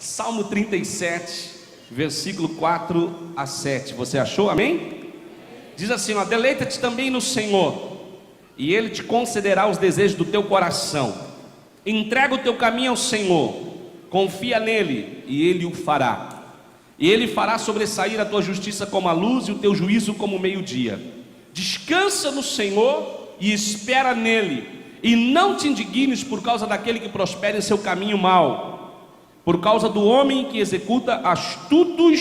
Salmo 37, versículo 4 a 7. Você achou? Amém? Diz assim, ó: deleita-te também no Senhor, e Ele te concederá os desejos do teu coração. Entrega o teu caminho ao Senhor, confia nele, e Ele o fará. E Ele fará sobressair a tua justiça como a luz, e o teu juízo como o meio-dia. Descansa no Senhor e espera nele, e não te indignes por causa daquele que prospera em seu caminho mau, por causa do homem que executa astutos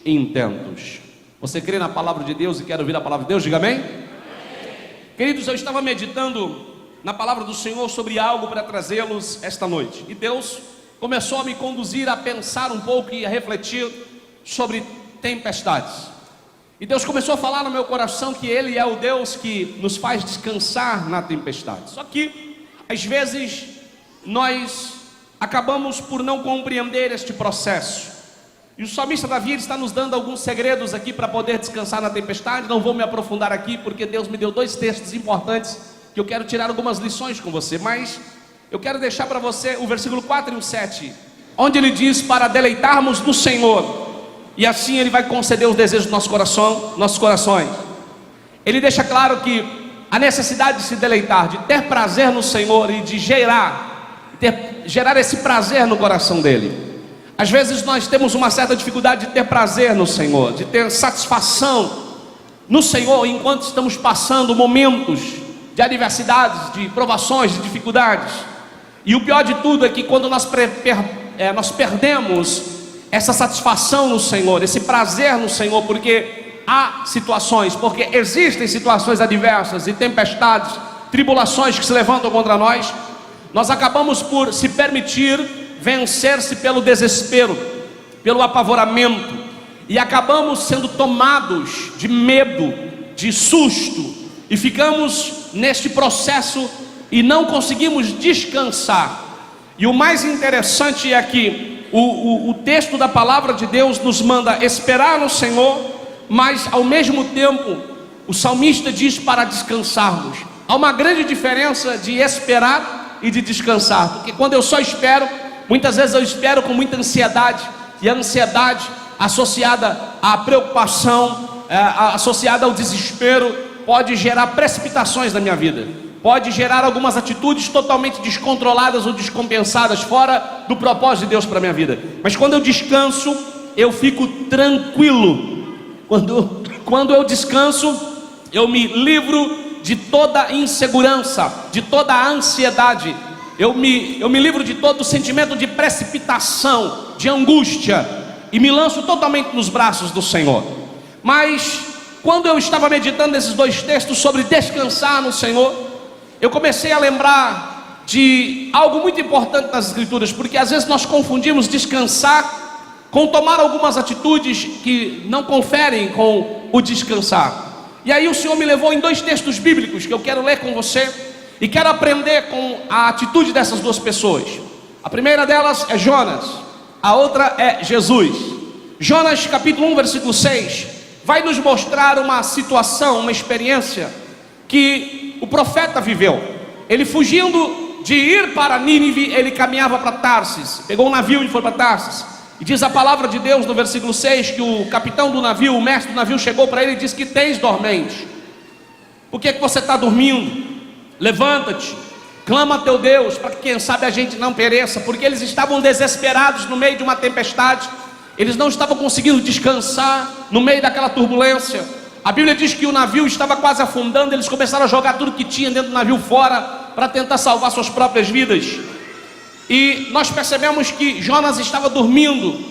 intentos. Você crê na palavra de Deus e quer ouvir a palavra de Deus? Diga amém. Queridos, eu estava meditando na palavra do Senhor sobre algo para trazê-los esta noite, e Deus começou a me conduzir a pensar um pouco e a refletir sobre tempestades. E Deus começou a falar no meu coração que Ele é o Deus que nos faz descansar na tempestade. Só que às vezes nós acabamos por não compreender este processo. E o salmista Davi está nos dando alguns segredos aqui para poder descansar na tempestade. Não vou me aprofundar aqui, porque Deus me deu dois textos importantes que eu quero tirar algumas lições com você. Mas eu quero deixar para você o versículo 4 e o 7, onde ele diz para deleitarmos no Senhor, e assim Ele vai conceder os desejos do nossos corações. Ele deixa claro que a necessidade de se deleitar, de ter prazer no Senhor e de gerar esse prazer no coração dele. Às vezes nós temos uma certa dificuldade de ter prazer no Senhor, de ter satisfação no Senhor enquanto estamos passando momentos de adversidades, de provações, de dificuldades. E o pior de tudo é que quando nós perdemos essa satisfação no Senhor, esse prazer no Senhor, porque existem situações adversas e tempestades, tribulações que se levantam contra nós, nós acabamos por se permitir vencer-se pelo desespero, pelo apavoramento, e acabamos sendo tomados de medo, de susto, e ficamos neste processo e não conseguimos descansar. E o mais interessante é que o texto da palavra de Deus nos manda esperar no Senhor, mas ao mesmo tempo o salmista diz para descansarmos. Há uma grande diferença de esperar e de descansar, porque quando eu só espero, muitas vezes eu espero com muita ansiedade, e a ansiedade associada à preocupação, associada ao desespero, pode gerar precipitações na minha vida, pode gerar algumas atitudes totalmente descontroladas ou descompensadas, fora do propósito de Deus para a minha vida. Mas quando eu descanso, eu fico tranquilo. Quando eu descanso, eu me livro de toda insegurança, de toda a ansiedade. Eu me livro de todo o sentimento de precipitação, de angústia, e me lanço totalmente nos braços do Senhor. Mas quando eu estava meditando nesses dois textos sobre descansar no Senhor, eu comecei a lembrar de algo muito importante nas Escrituras, porque às vezes nós confundimos descansar com tomar algumas atitudes que não conferem com o descansar. E aí o Senhor me levou em dois textos bíblicos que eu quero ler com você, e quero aprender com a atitude dessas duas pessoas. A primeira delas é Jonas, a outra é Jesus. Jonas capítulo 1 versículo 6 vai nos mostrar uma situação, uma experiência que o profeta viveu. Ele fugindo de ir para Nínive, ele caminhava para Tarsis, pegou um navio e foi para Tarsis. E diz a palavra de Deus no versículo 6 que o capitão do navio, o mestre do navio, chegou para ele e disse: que tens dormente? Por que você está dormindo? Levanta-te, clama a teu Deus, para que quem sabe a gente não pereça. Porque eles estavam desesperados no meio de uma tempestade, eles não estavam conseguindo descansar no meio daquela turbulência. A Bíblia diz que o navio estava quase afundando, eles começaram a jogar tudo que tinha dentro do navio fora, para tentar salvar suas próprias vidas. E nós percebemos que Jonas estava dormindo,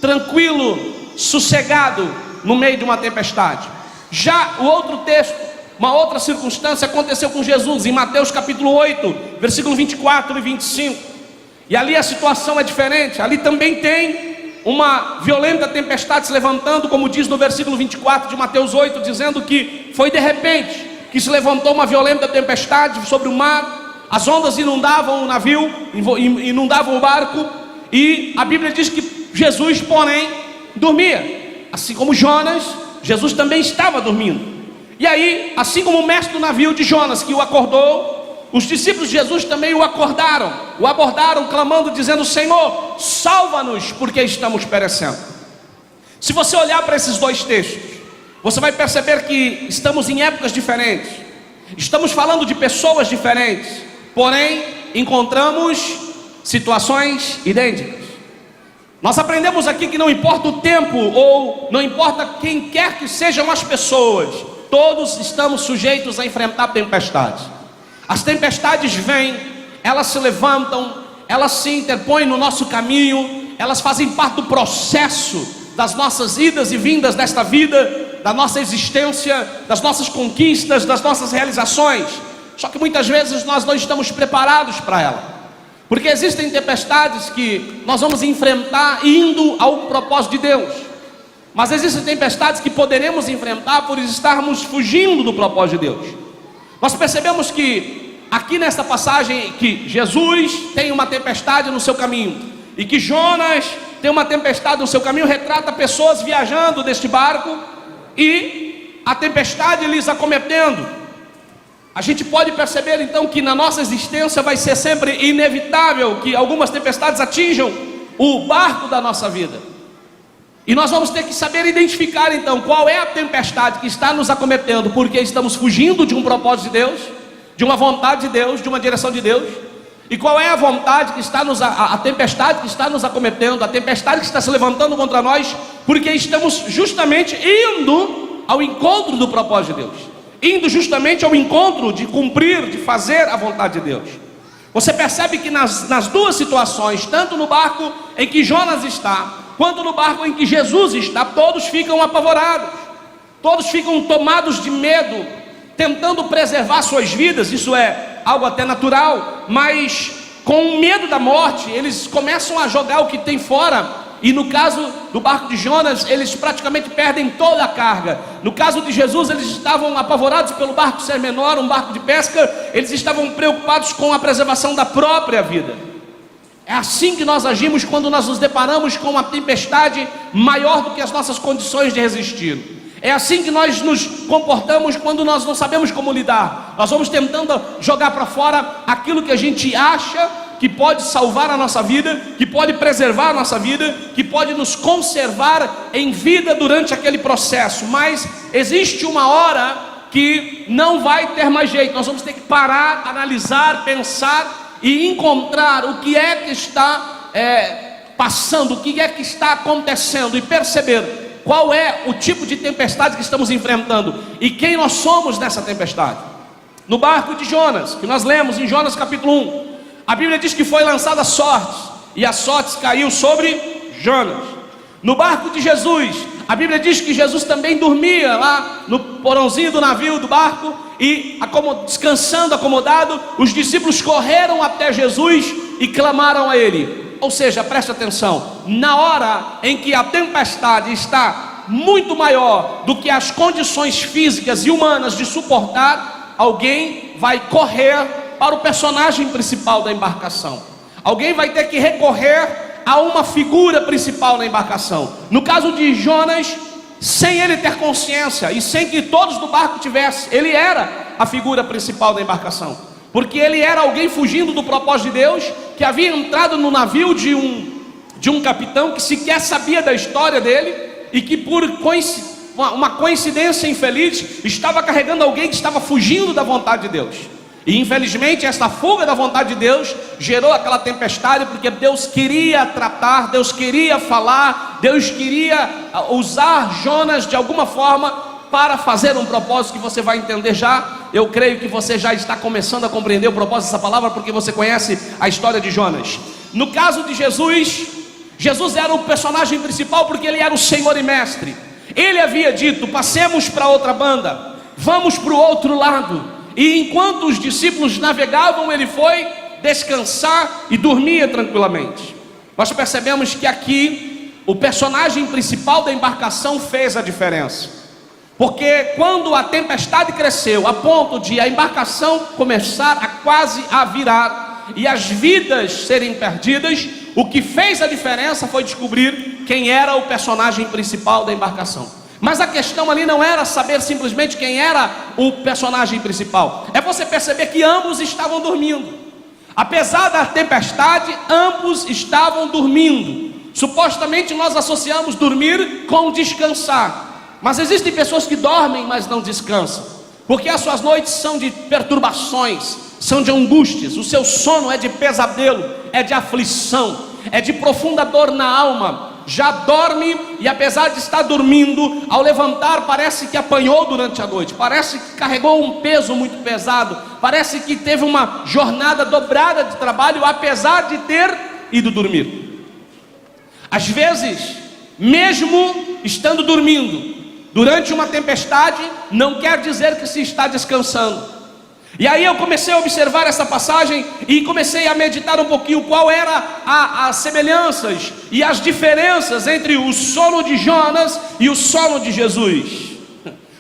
tranquilo, sossegado, no meio de uma tempestade. Já o outro texto, uma outra circunstância aconteceu com Jesus, em Mateus capítulo 8, versículo 24 e 25. E ali a situação é diferente, ali também tem uma violenta tempestade se levantando, como diz no versículo 24 de Mateus 8, dizendo que foi de repente que se levantou uma violenta tempestade sobre o mar. As ondas inundavam o navio, inundavam o barco, e a Bíblia diz que Jesus, porém, dormia. Assim como Jonas, Jesus também estava dormindo. E aí, assim como o mestre do navio de Jonas, que o acordou, os discípulos de Jesus também o abordaram, clamando, dizendo: Senhor, salva-nos, porque estamos perecendo. Se você olhar para esses dois textos, você vai perceber que estamos em épocas diferentes, estamos falando de pessoas diferentes, porém encontramos situações idênticas. Nós aprendemos aqui que não importa o tempo, ou não importa quem quer que sejam as pessoas, todos estamos sujeitos a enfrentar tempestades. As tempestades vêm, elas se levantam, elas se interpõem no nosso caminho, elas fazem parte do processo das nossas idas e vindas desta vida, da nossa existência, das nossas conquistas, das nossas realizações. Só que muitas vezes nós não estamos preparados para ela, porque existem tempestades que nós vamos enfrentar indo ao propósito de Deus, mas existem tempestades que poderemos enfrentar por estarmos fugindo do propósito de Deus. Nós percebemos que aqui nesta passagem que Jesus tem uma tempestade no seu caminho, e que Jonas tem uma tempestade no seu caminho, retrata pessoas viajando deste barco e a tempestade lhes acometendo. A gente pode perceber então que na nossa existência vai ser sempre inevitável que algumas tempestades atinjam o barco da nossa vida, e nós vamos ter que saber identificar então qual é a tempestade que está nos acometendo, porque estamos fugindo de um propósito de Deus, de uma vontade de Deus, de uma direção de Deus, e qual é a vontade que está a tempestade que está nos acometendo, a tempestade que está se levantando contra nós, porque estamos justamente indo ao encontro do propósito de Deus, indo justamente ao encontro de cumprir, de fazer a vontade de Deus. Você percebe que nas duas situações, tanto no barco em que Jonas está, quanto no barco em que Jesus está, todos ficam apavorados, todos ficam tomados de medo, tentando preservar suas vidas. Isso é algo até natural, mas com medo da morte, eles começam a jogar o que tem fora. E no caso do barco de Jonas, eles praticamente perdem toda a carga. No caso de Jesus, eles estavam apavorados pelo barco ser menor, um barco de pesca. Eles estavam preocupados com a preservação da própria vida. É assim que nós agimos quando nós nos deparamos com uma tempestade maior do que as nossas condições de resistir. É assim que nós nos comportamos quando nós não sabemos como lidar. Nós vamos tentando jogar para fora aquilo que a gente acha que pode salvar a nossa vida, que pode preservar a nossa vida, que pode nos conservar em vida durante aquele processo. Mas existe uma hora que não vai ter mais jeito. Nós vamos ter que parar, analisar, pensar e encontrar o que é que está passando, o que é que está acontecendo, e perceber qual é o tipo de tempestade que estamos enfrentando e quem nós somos nessa tempestade. No barco de Jonas, que nós lemos em Jonas capítulo 1, a Bíblia diz que foi lançada sorte, e a sorte caiu sobre Jonas. No barco de Jesus, a Bíblia diz que Jesus também dormia lá no porãozinho do navio, do barco, e descansando, acomodado, os discípulos correram até Jesus e clamaram a Ele. Ou seja, preste atenção, na hora em que a tempestade está muito maior do que as condições físicas e humanas de suportar, alguém vai correr para o personagem principal da embarcação. Alguém vai ter que recorrer a uma figura principal na embarcação. No caso de Jonas, sem ele ter consciência e sem que todos do barco tivessem, ele era a figura principal da embarcação, porque ele era alguém fugindo do propósito de Deus, que havia entrado no navio de um capitão que sequer sabia da história dele, e que por uma coincidência infeliz estava carregando alguém que estava fugindo da vontade de Deus. E infelizmente essa fuga da vontade de Deus gerou aquela tempestade, porque Deus queria tratar, Deus queria falar, Deus queria usar Jonas de alguma forma para fazer um propósito que você vai entender já. Eu creio que você já está começando a compreender o propósito dessa palavra, porque você conhece a história de Jonas. No caso de Jesus, Jesus era o personagem principal porque ele era o Senhor e Mestre. Ele havia dito: passemos para outra banda, vamos para o outro lado. E enquanto os discípulos navegavam, ele foi descansar e dormia tranquilamente. Nós percebemos que aqui o personagem principal da embarcação fez a diferença, porque quando a tempestade cresceu a ponto de a embarcação começar a quase a virar e as vidas serem perdidas, o que fez a diferença foi descobrir quem era o personagem principal da embarcação. Mas a questão ali não era saber simplesmente quem era o personagem principal. É você perceber que ambos estavam dormindo. Apesar da tempestade, ambos estavam dormindo. Supostamente nós associamos dormir com descansar. Mas existem pessoas que dormem, mas não descansam. Porque as suas noites são de perturbações, são de angústias. O seu sono é de pesadelo, é de aflição, é de profunda dor na alma. Já dorme e apesar de estar dormindo, ao levantar parece que apanhou durante a noite, parece que carregou um peso muito pesado, parece que teve uma jornada dobrada de trabalho, apesar de ter ido dormir. Às vezes, mesmo estando dormindo, durante uma tempestade, não quer dizer que se está descansando. E aí eu comecei a observar essa passagem e comecei a meditar um pouquinho qual era as semelhanças e as diferenças entre o sono de Jonas e o sono de Jesus.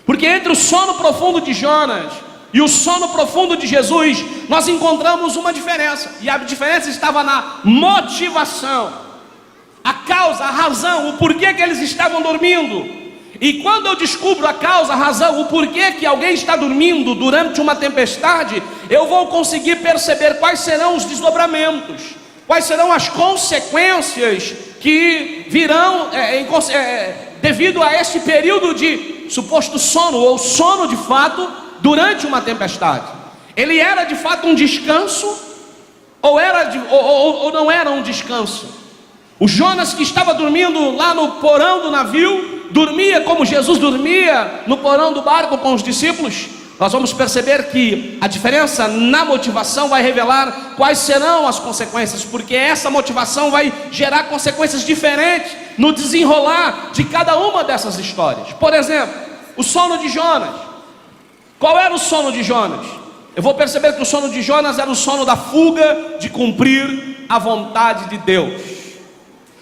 Porque entre o sono profundo de Jonas e o sono profundo de Jesus, nós encontramos uma diferença. E a diferença estava na motivação, a causa, a razão, o porquê que eles estavam dormindo. E quando eu descubro a causa, a razão, o porquê que alguém está dormindo durante uma tempestade, eu vou conseguir perceber quais serão os desdobramentos, quais serão as consequências que virão devido a esse período de suposto sono, ou sono de fato, durante uma tempestade. Ele era de fato um descanso, ou não era um descanso? O Jonas, que estava dormindo lá no porão do navio, dormia como Jesus dormia no porão do barco com os discípulos. Nós vamos perceber que a diferença na motivação vai revelar quais serão as consequências, porque essa motivação vai gerar consequências diferentes no desenrolar de cada uma dessas histórias. Por exemplo, o sono de Jonas. Qual era o sono de Jonas? Eu vou perceber que o sono de Jonas era o sono da fuga de cumprir a vontade de Deus.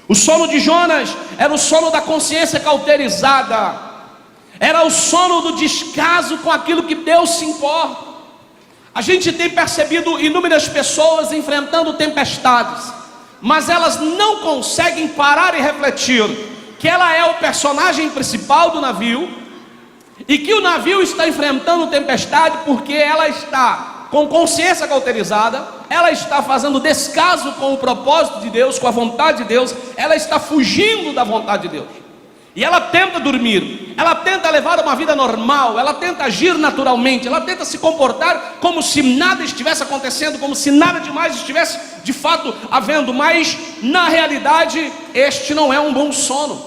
O sono de Jonas era o sono da consciência cauterizada, era o sono do descaso com aquilo que Deus se importa. A gente tem percebido inúmeras pessoas enfrentando tempestades, mas elas não conseguem parar e refletir que ela é o personagem principal do navio, e que o navio está enfrentando tempestade porque ela está com consciência cauterizada, ela está fazendo descaso com o propósito de Deus, com a vontade de Deus, ela está fugindo da vontade de Deus, e ela tenta dormir, ela tenta levar uma vida normal, ela tenta agir naturalmente, ela tenta se comportar como se nada estivesse acontecendo, como se nada demais estivesse de fato havendo, mas na realidade este não é um bom sono,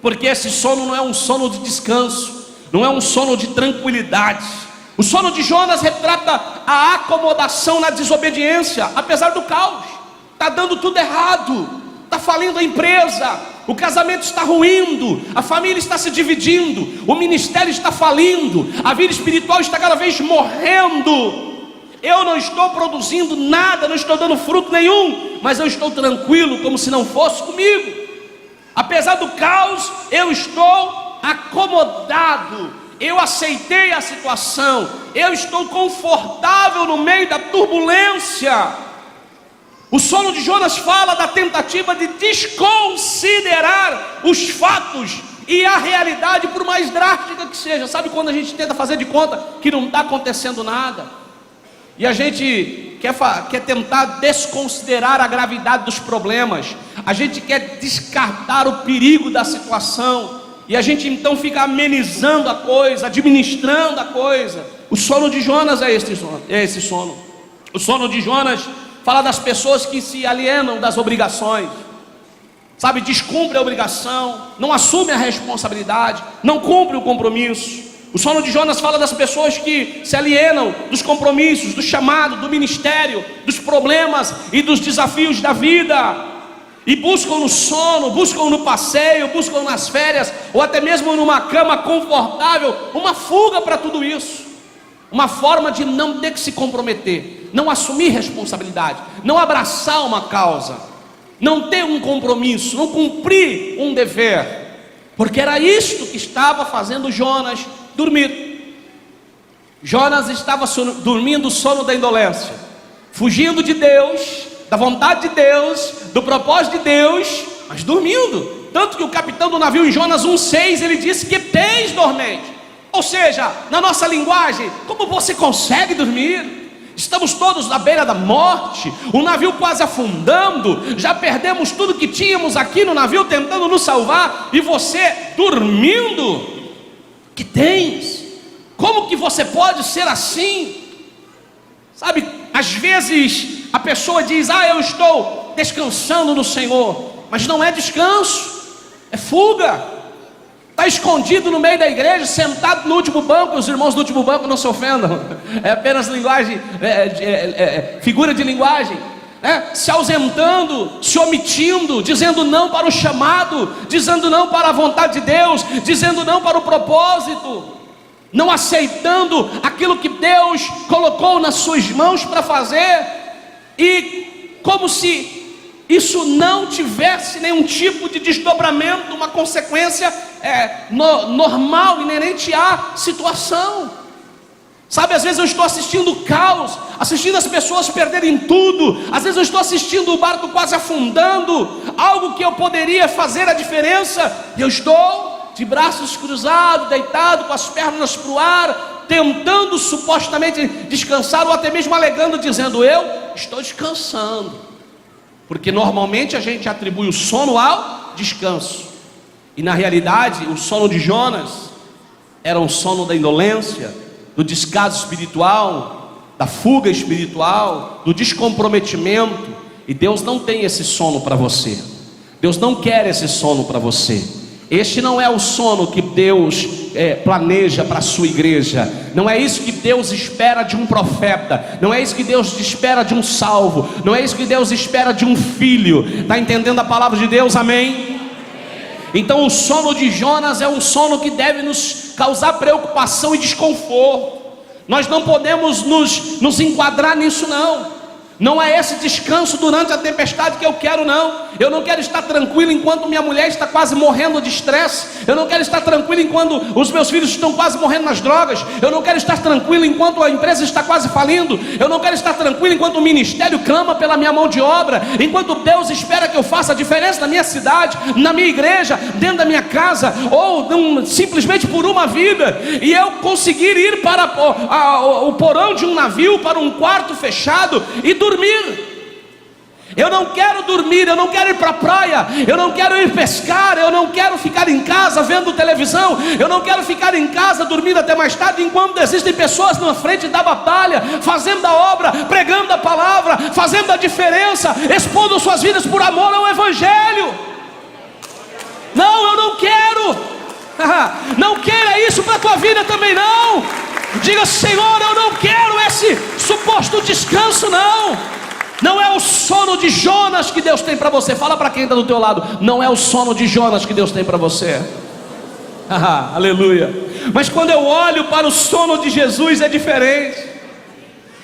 porque esse sono não é um sono de descanso, não é um sono de tranquilidade. O sono de Jonas retrata a acomodação na desobediência, apesar do caos. Está dando tudo errado, está falindo a empresa, o casamento está ruindo, a família está se dividindo, o ministério está falindo, a vida espiritual está cada vez morrendo. Eu não estou produzindo nada, não estou dando fruto nenhum, mas eu estou tranquilo, como se não fosse comigo. Apesar do caos, eu estou acomodado. Eu aceitei a situação, eu estou confortável no meio da turbulência. O sono de Jonas fala da tentativa de desconsiderar os fatos e a realidade, por mais drástica que seja. Sabe quando a gente tenta fazer de conta que não está acontecendo nada? E a gente quer tentar desconsiderar a gravidade dos problemas, a gente quer descartar o perigo da situação, e a gente então fica amenizando a coisa, administrando a coisa. O sono de Jonas é esse sono. O sono de Jonas fala das pessoas que se alienam das obrigações, sabe, descumpre a obrigação, não assume a responsabilidade, não cumpre o compromisso. O sono de Jonas fala das pessoas que se alienam dos compromissos, do chamado, do ministério, dos problemas e dos desafios da vida, e buscam no sono, buscam no passeio, buscam nas férias, ou até mesmo numa cama confortável, uma fuga para tudo isso, uma forma de não ter que se comprometer, não assumir responsabilidade, não abraçar uma causa, não ter um compromisso, não cumprir um dever, porque era isto que estava fazendo Jonas dormir. Jonas estava dormindo o sono da indolência, fugindo de Deus, da vontade de Deus, do propósito de Deus, mas dormindo. Tanto que o capitão do navio, em Jonas 1,6, ele disse que tens dormente. Ou seja, na nossa linguagem, como você consegue dormir? Estamos todos na beira da morte, o navio quase afundando, já perdemos tudo que tínhamos aqui no navio tentando nos salvar, e você dormindo? Que tens? Como que você pode ser assim? Sabe, às vezes a pessoa diz: eu estou descansando no Senhor, mas não é descanso, é fuga. Está escondido no meio da igreja, sentado no último banco. Os irmãos do último banco não se ofendam, é apenas linguagem, figura de linguagem, se ausentando, se omitindo, dizendo não para o chamado, dizendo não para a vontade de Deus, dizendo não para o propósito, não aceitando aquilo que Deus colocou nas suas mãos para fazer, e como se isso não tivesse nenhum tipo de desdobramento, uma consequência normal, inerente à situação. Sabe, às vezes eu estou assistindo o caos, assistindo as pessoas perderem tudo, às vezes eu estou assistindo o barco quase afundando, algo que eu poderia fazer a diferença, e eu estou de braços cruzados, deitado, com as pernas para o ar, tentando supostamente descansar, ou até mesmo alegando, dizendo: eu estou descansando. Porque normalmente a gente atribui o sono ao descanso, e na realidade o sono de Jonas era um sono da indolência, do descaso espiritual, da fuga espiritual, do descomprometimento. E Deus não tem esse sono para você, Deus não quer esse sono para você. Este não é o sono que Deus planeja para a sua igreja. Não é isso que Deus espera de um profeta. Não é isso que Deus espera de um salvo. Não é isso que Deus espera de um filho. Está entendendo a palavra de Deus? Amém? Então o sono de Jonas é um sono que deve nos causar preocupação e desconforto. Nós não podemos nos enquadrar nisso não. Não é esse descanso durante a tempestade que eu quero, não. Eu não quero estar tranquilo enquanto minha mulher está quase morrendo de estresse. Eu não quero estar tranquilo enquanto os meus filhos estão quase morrendo nas drogas. Eu não quero estar tranquilo enquanto a empresa está quase falindo. Eu não quero estar tranquilo enquanto o ministério clama pela minha mão de obra. Enquanto Deus espera que eu faça a diferença na minha cidade, na minha igreja, dentro da minha casa, ou simplesmente por uma vida. E eu conseguir ir para o porão de um navio, para um quarto fechado e dormir. Eu não quero dormir, eu não quero ir para a praia, eu não quero ir pescar, eu não quero ficar em casa vendo televisão, eu não quero ficar em casa dormindo até mais tarde, enquanto existem pessoas na frente da batalha, fazendo a obra, pregando a palavra, fazendo a diferença, expondo suas vidas por amor ao Evangelho. Não, eu não quero. Não queira isso para a tua vida também não. Diga: Senhor, eu não quero esse suposto descanso não. Não é o sono de Jonas que Deus tem para você. Fala para quem está do teu lado: não é o sono de Jonas que Deus tem para você. Aleluia. Mas quando eu olho para o sono de Jesus é diferente.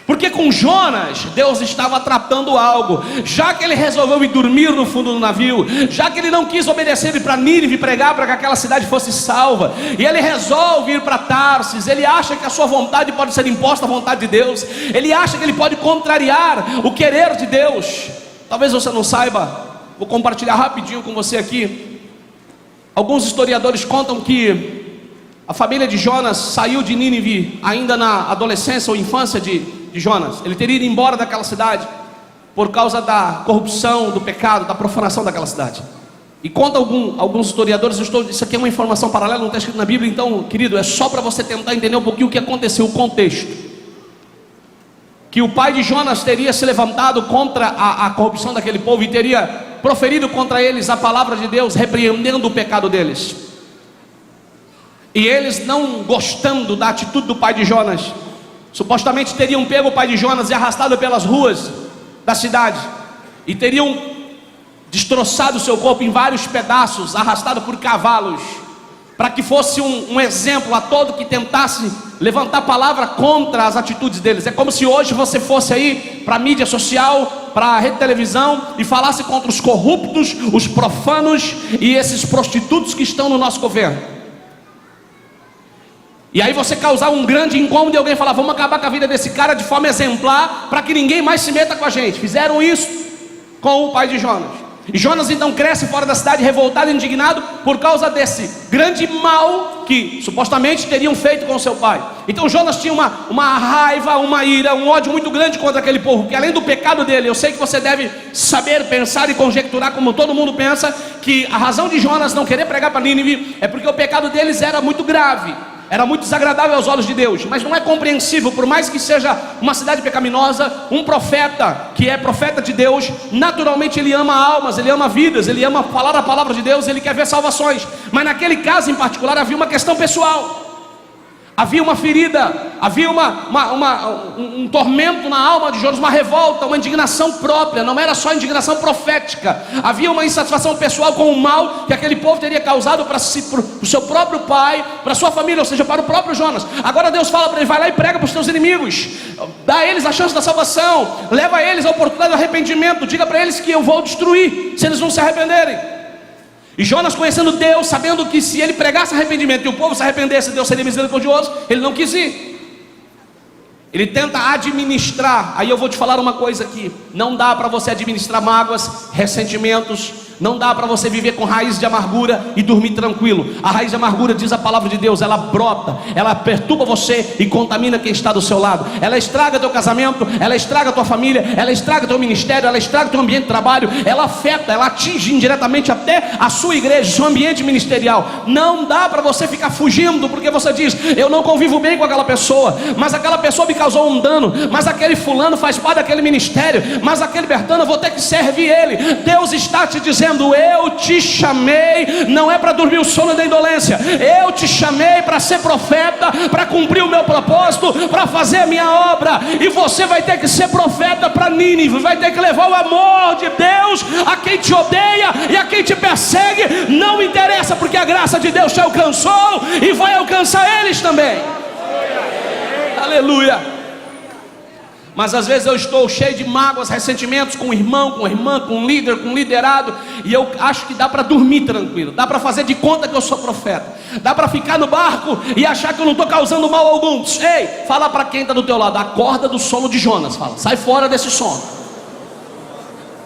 Porque com Jonas, Deus estava tratando algo. Já que ele resolveu ir dormir no fundo do navio, já que ele não quis obedecer e ir para Nínive pregar para que aquela cidade fosse salva, e ele resolve ir para Tarsis, ele acha que a sua vontade pode ser imposta à vontade de Deus, ele acha que ele pode contrariar o querer de Deus. Talvez você não saiba, vou compartilhar rapidinho com você aqui. Alguns historiadores contam que a família de Jonas saiu de Nínive ainda na adolescência ou infância de Jonas. Ele teria ido embora daquela cidade por causa da corrupção, do pecado, da profanação daquela cidade. E conta alguns historiadores, isso aqui é uma informação paralela, não está escrito na Bíblia, então, querido, é só para você tentar entender um pouquinho o que aconteceu, o contexto. Que o pai de Jonas teria se levantado contra a corrupção daquele povo e teria proferido contra eles a palavra de Deus, repreendendo o pecado deles. E eles, não gostando da atitude do pai de Jonas, supostamente teriam pego o pai de Jonas e arrastado pelas ruas da cidade, e teriam destroçado o seu corpo em vários pedaços, arrastado por cavalos, para que fosse um exemplo a todo que tentasse levantar palavra contra as atitudes deles. É como se hoje você fosse aí para a mídia social, para a rede de televisão, e falasse contra os corruptos, os profanos e esses prostitutos que estão no nosso governo. E aí você causar um grande incômodo e alguém falar: vamos acabar com a vida desse cara de forma exemplar, para que ninguém mais se meta com a gente. Fizeram isso com o pai de Jonas. E Jonas então cresce fora da cidade, revoltado e indignado por causa desse grande mal que supostamente teriam feito com seu pai. Então Jonas tinha uma raiva, uma ira, um ódio muito grande contra aquele povo, porque além do pecado dele, eu sei que você deve saber, pensar e conjecturar, como todo mundo pensa, que a razão de Jonas não querer pregar para Nínive é porque o pecado deles era muito grave, era muito desagradável aos olhos de Deus. Mas não é compreensível, por mais que seja uma cidade pecaminosa, um profeta que é profeta de Deus, naturalmente ele ama almas, ele ama vidas, ele ama falar a palavra de Deus, ele quer ver salvações. Mas naquele caso em particular havia uma questão pessoal, havia uma ferida, havia um tormento na alma de Jonas, uma revolta, uma indignação própria. Não era só indignação profética, havia uma insatisfação pessoal com o mal que aquele povo teria causado para o seu próprio pai, para a sua família, ou seja, para o próprio Jonas. Agora Deus fala para ele: vai lá e prega para os teus inimigos, dá a eles a chance da salvação, leva a eles a oportunidade do arrependimento, diga para eles que eu vou destruir se eles não se arrependerem. E Jonas, conhecendo Deus, sabendo que se ele pregasse arrependimento e o povo se arrependesse, Deus seria misericordioso, ele não quis ir. Ele tenta administrar. Aí eu vou te falar uma coisa aqui: não dá para você administrar mágoas, ressentimentos, não dá para você viver com raiz de amargura e dormir tranquilo. A raiz de amargura, diz a palavra de Deus, ela brota, ela perturba você e contamina quem está do seu lado. Ela estraga teu casamento, ela estraga tua família, ela estraga teu ministério, ela estraga teu ambiente de trabalho, ela afeta, ela atinge indiretamente até a sua igreja, seu ambiente ministerial. Não dá para você ficar fugindo, porque você diz: eu não convivo bem com aquela pessoa, mas aquela pessoa me causou um dano, mas aquele fulano faz parte daquele ministério, mas aquele Bertano eu vou ter que servir ele. Deus está te dizendo: eu te chamei, não é para dormir o sono da indolência, eu te chamei para ser profeta, para cumprir o meu propósito, para fazer a minha obra. E você vai ter que ser profeta para Nínive, vai ter que levar o amor de Deus a quem te odeia e a quem te persegue. Não interessa, porque a graça de Deus te alcançou e vai alcançar eles também. Aleluia. Mas às vezes eu estou cheio de mágoas, ressentimentos com o irmão, com a irmã, com o líder, com o liderado, e eu acho que dá para dormir tranquilo, dá para fazer de conta que eu sou profeta, dá para ficar no barco e achar que eu não estou causando mal algum. Ei, fala para quem está do teu lado: acorda do sono de Jonas. Fala: sai fora desse sono,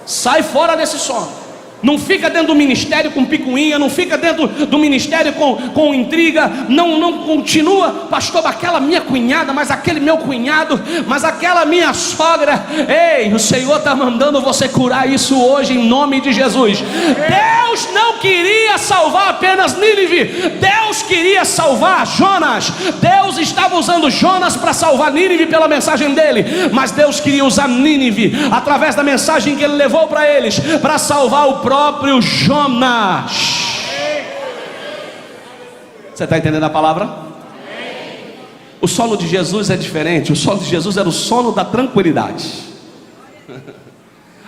sai fora desse sono. Não fica dentro do ministério com picuinha, não fica dentro do ministério com intriga, não continua: pastor, aquela minha cunhada, mas aquele meu cunhado, mas aquela minha sogra. Ei, o Senhor está mandando você curar isso hoje em nome de Jesus. Deus não queria salvar apenas Nínive, Deus queria salvar Jonas. Deus estava usando Jonas para salvar Nínive pela mensagem dele, mas Deus queria usar Nínive através da mensagem que ele levou para eles, para salvar o próprio Jonas. Você está entendendo a palavra? O sono de Jesus é diferente. O sono de Jesus era o sono da tranquilidade.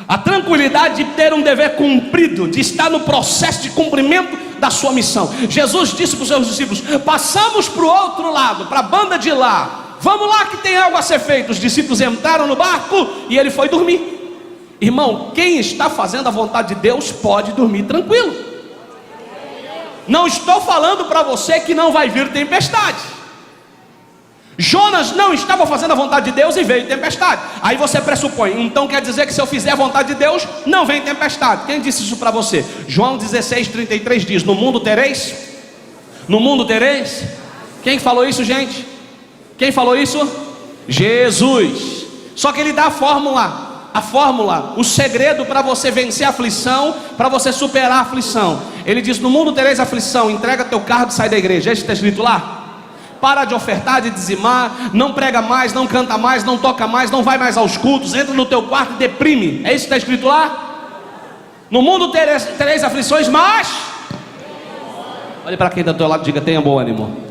A tranquilidade de ter um dever cumprido, de estar no processo de cumprimento da sua missão. Jesus disse para os seus discípulos: passamos para o outro lado, para a banda de lá, vamos lá que tem algo a ser feito. Os discípulos entraram no barco e ele foi dormir. Irmão, quem está fazendo a vontade de Deus pode dormir tranquilo. Não estou falando para você que não vai vir tempestade. Jonas não estava fazendo a vontade de Deus e veio tempestade. Aí você pressupõe: então quer dizer que se eu fizer a vontade de Deus, não vem tempestade. Quem disse isso para você? João 16:33 diz: no mundo tereis. No mundo tereis. Quem falou isso, gente? Quem falou isso? Jesus. Só que ele dá a fórmula, o segredo para você vencer a aflição, para você superar a aflição. Ele diz: no mundo tereis aflição, entrega teu cargo e sai da igreja. É isso que está escrito lá? Para de ofertar, de dizimar, não prega mais, não canta mais, não toca mais, não vai mais aos cultos, entra no teu quarto e deprime. É isso que está escrito lá? No mundo tereis aflições, mas olhe para quem está do teu lado e diga: tenha bom ânimo.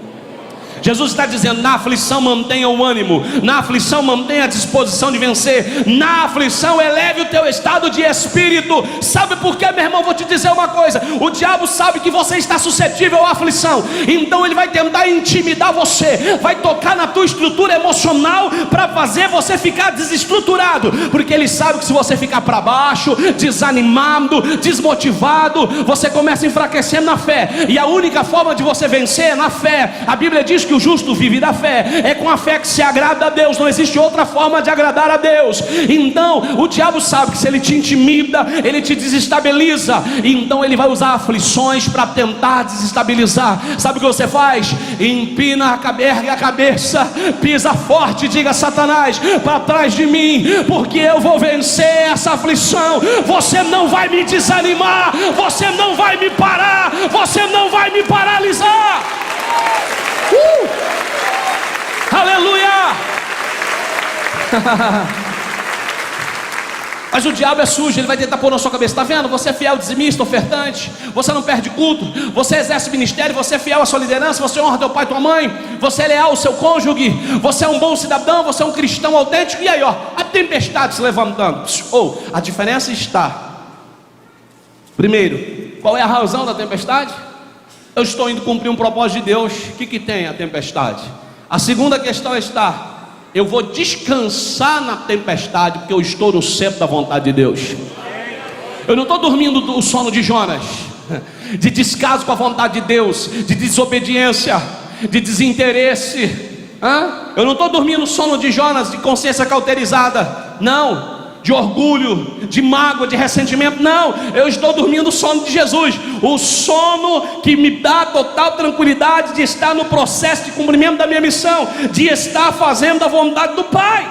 Jesus está dizendo: na aflição mantenha o ânimo, na aflição mantenha a disposição de vencer, na aflição eleve o teu estado de espírito. Sabe por quê, meu irmão? Vou te dizer uma coisa: o diabo sabe que você está suscetível à aflição, então ele vai tentar intimidar você, vai tocar na tua estrutura emocional para fazer você ficar desestruturado, porque ele sabe que se você ficar para baixo, desanimado, desmotivado, você começa a enfraquecer na fé, e a única forma de você vencer é na fé. A Bíblia diz que que o justo vive da fé. É com a fé que se agrada a Deus. Não existe outra forma de agradar a Deus. Então o diabo sabe que se ele te intimida, ele te desestabiliza. Então ele vai usar aflições para tentar desestabilizar. Sabe o que você faz? Empina a cabeça, pisa forte, diga: Satanás, para trás de mim, porque eu vou vencer essa aflição. Você não vai me desanimar, você não vai me parar, você não vai me paralisar. Aleluia. Mas o diabo é sujo, ele vai tentar pôr na sua cabeça: está vendo? Você é fiel, dizimista, ofertante, você não perde culto, você exerce ministério, você é fiel à sua liderança, você honra teu pai e tua mãe, você é leal ao seu cônjuge, você é um bom cidadão, você é um cristão autêntico. E aí, ó, a tempestade se levantando. A diferença está: primeiro, qual é a razão da tempestade? Eu estou indo cumprir um propósito de Deus. O que tem a tempestade? A segunda questão está: eu vou descansar na tempestade, porque eu estou no centro da vontade de Deus. Eu não estou dormindo o sono de Jonas, de descaso com a vontade de Deus, de desobediência, de desinteresse. Eu não estou dormindo o sono de Jonas, de consciência cauterizada, não, de orgulho, de mágoa, de ressentimento. Não, eu estou dormindo o sono de Jesus, o sono que me dá total tranquilidade de estar no processo de cumprimento da minha missão, de estar fazendo a vontade do Pai.